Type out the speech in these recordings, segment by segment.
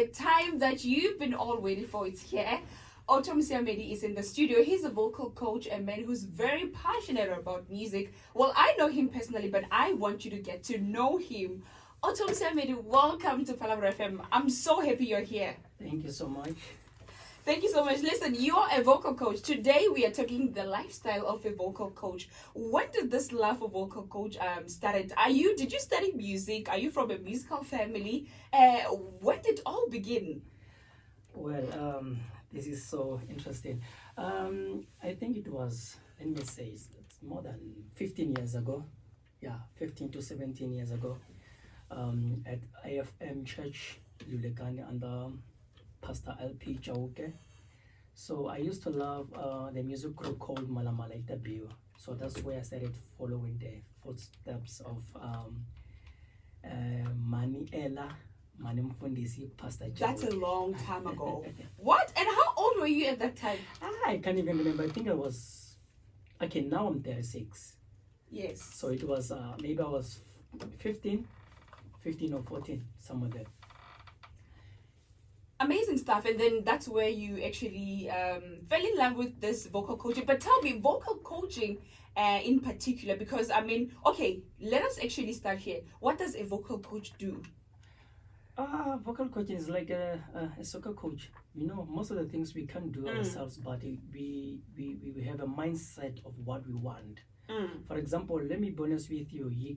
The time that you've been all waiting for is here. Otto Moseamedi is in the studio. He's a vocal coach, a man who's very passionate about music. Well, I know him personally, but I want you to get to know him. Otto Moseamedi, welcome to Palabra FM. I'm so happy you're here. Thank you so much. Thank you so much. Listen, you're a vocal coach. Today we are talking the lifestyle of a vocal coach. When did this love for vocal coach started? Did you study music? Are you from a musical family? When did it all begin? Well, this is so interesting. I think it was, let me say, it's more than 15 years ago. Yeah, 15 to 17 years ago. At IFM Church, Lulekane, under Pastor LP Chauke. So I used to love the music group called Malamala Itabiwa. So that's where I started following the footsteps of Mani Ella, Mani Mfundisi, Pastor Chauke. That's a long time ago. What? And how old were you at that time? I can't even remember. I think I was, okay, now I'm 36. Yes. So it was, maybe I was 15 or 14, somewhere there. Amazing stuff. And then that's where you actually fell in love with this vocal coaching. But tell me, vocal coaching in particular, because okay, let us actually start here. What does a vocal coach do? Vocal coaching is like a soccer coach. You know, most of the things we can't do ourselves, but we have a mindset of what we want. For example, let me be honest with you. You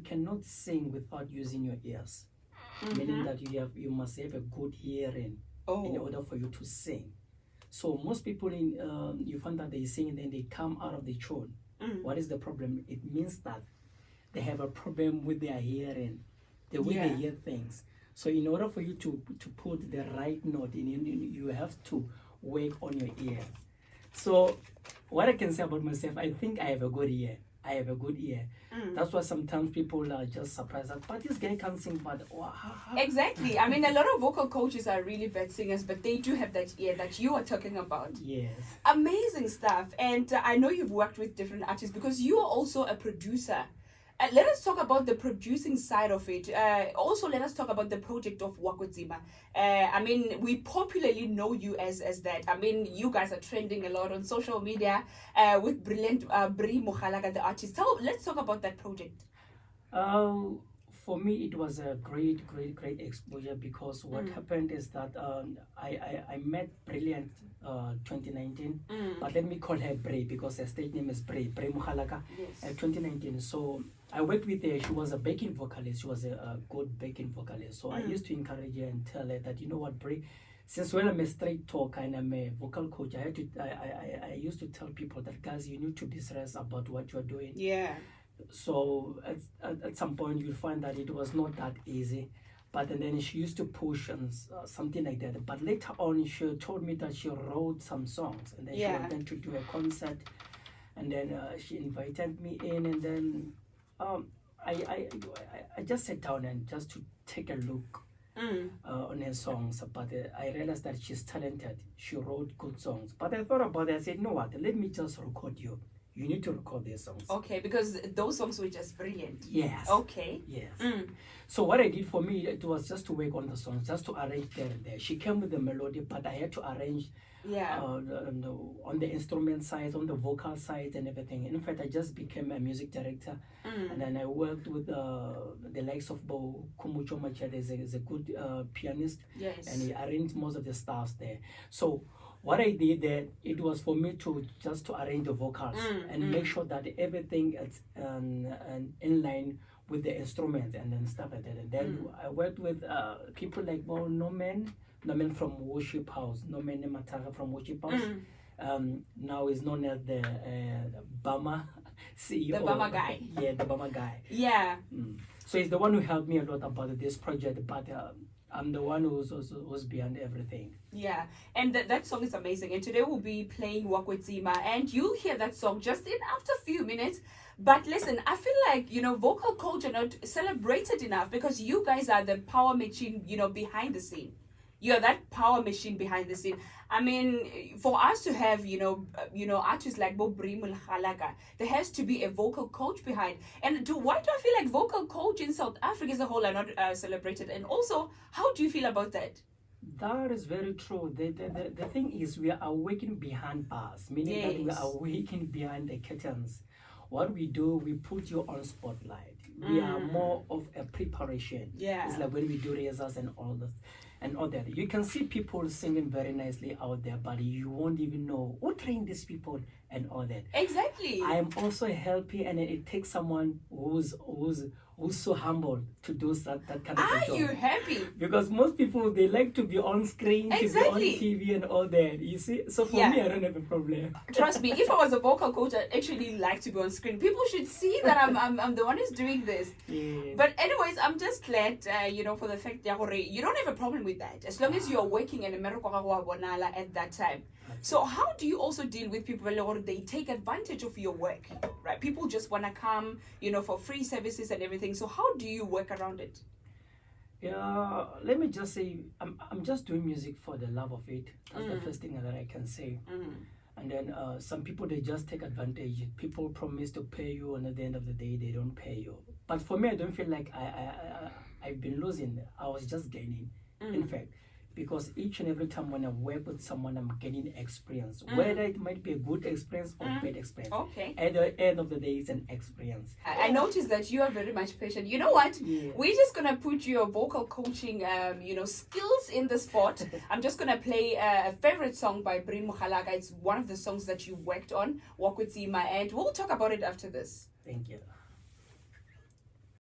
cannot sing without using your ears. Meaning that you must have a good hearing in order for you to sing. So most people you find that they sing and then they come out of the tune. What is the problem? It means that they have a problem with their hearing, the way they hear things. So in order for you to put the right note in, you have to work on your ear. So what I can say about myself, I think I have a good ear. That's why sometimes people are just surprised that, but this guy can't sing, but Exactly. A lot of vocal coaches are really bad singers, but they do have that ear that you are talking about. Yes. Amazing stuff. And I know you've worked with different artists because you are also a producer. Let us talk about the producing side of it. Also, let us talk about the project of Wakwetsima. We popularly know you as that. You guys are trending a lot on social media with brilliant Bri Mokhalaga, the artist. Let's talk about that project. For me, it was a great exposure because what happened is that I met Brilliant 2019, but let me call her Bri because her stage name is Bri Mokhalaga. Yes. 2019. So I worked with her. She was a backing vocalist. She was a good backing vocalist. So I used to encourage her and tell her that, you know what, Bri, since when I'm a straight talker and I'm a vocal coach, I used to tell people that, guys, you need to be serious about what you're doing. Yeah. So at some point you'll find that it was not that easy, but then she used to push and something like that. But later on she told me that she wrote some songs and then she wanted to do a concert, and then she invited me in, and then I just sat down and just to take a look on her songs, but I realized that she's talented. She wrote good songs, but I thought about it. I said, you know what, let me just record you. You need to record these songs. Okay, because those songs were just brilliant. Yes. Okay. Yes. So what I did for me, it was just to work on the songs, just to arrange there and there. She came with the melody, but I had to arrange on the instrument side, on the vocal side and everything. In fact, I just became a music director. And then I worked with the likes of Bo Kumucho Machete, is a good pianist. Yes. And he arranged most of the stars there. So what I did there, it was for me to arrange the vocals and make sure that everything is in line with the instrument and then stuff like that. And then I worked with people like Nomen from Worship House, Nomen Matara from Worship House. Now is known as the Bama CEO. The Bama guy. Yeah, the Bama guy. Yeah. So he's the one who helped me a lot about this project, but I'm the one who's behind everything. Yeah, and that song is amazing. And today we'll be playing Wakwetsima, and you'll hear that song just in after a few minutes. But listen, I feel like, vocal coach are not celebrated enough because you guys are the power machine, behind the scene. You're that power machine behind the scene. For us to have, artists like Bob Brimul Halaga, there has to be a vocal coach behind. And why do I feel like vocal coach in South Africa as a whole are not celebrated? And also, how do you feel about that? That is very true. The thing is, we are working behind bars, meaning that we Yes. are working behind the curtains. What we do, we put you on spotlight. We are more of a preparation. Yeah. It's like when we do rehearsals and all this and all that. You can see people singing very nicely out there, but you won't even know who trained these people and all that. Exactly. I am also happy, and it takes someone who's so humble to do that kind of a Are job. you happy? Because most people, they like to be on screen, to be Exactly. on TV and all that. You see, so for Yeah. me, I don't have a problem. Trust me, if I was a vocal coach, I'd actually like to be on screen. People should see that I'm the one who's doing this. Yes. But anyways, I'm just glad, for the fact that you don't have a problem with that. As long as you're working in America at that time. So how do you also deal with people who they take advantage of your work, right? People just want to come, for free services and everything. So how do you work around it? Yeah, let me just say, I'm just doing music for the love of it. That's the first thing that I can say. And then some people, they just take advantage. People promise to pay you, and at the end of the day, they don't pay you. But for me, I don't feel like I've been losing. I was just gaining, in fact. Because each and every time when I work with someone, I'm getting experience. Whether it might be a good experience or bad experience. Okay. At the end of the day, it's an experience. I noticed that you are very much patient. You know what? Yeah. We're just gonna put your vocal coaching, skills in the spot. I'm just gonna play a favorite song by Brin Mukhalaka. It's one of the songs that you worked on, Walk with Zima, and we'll talk about it after this. Thank you.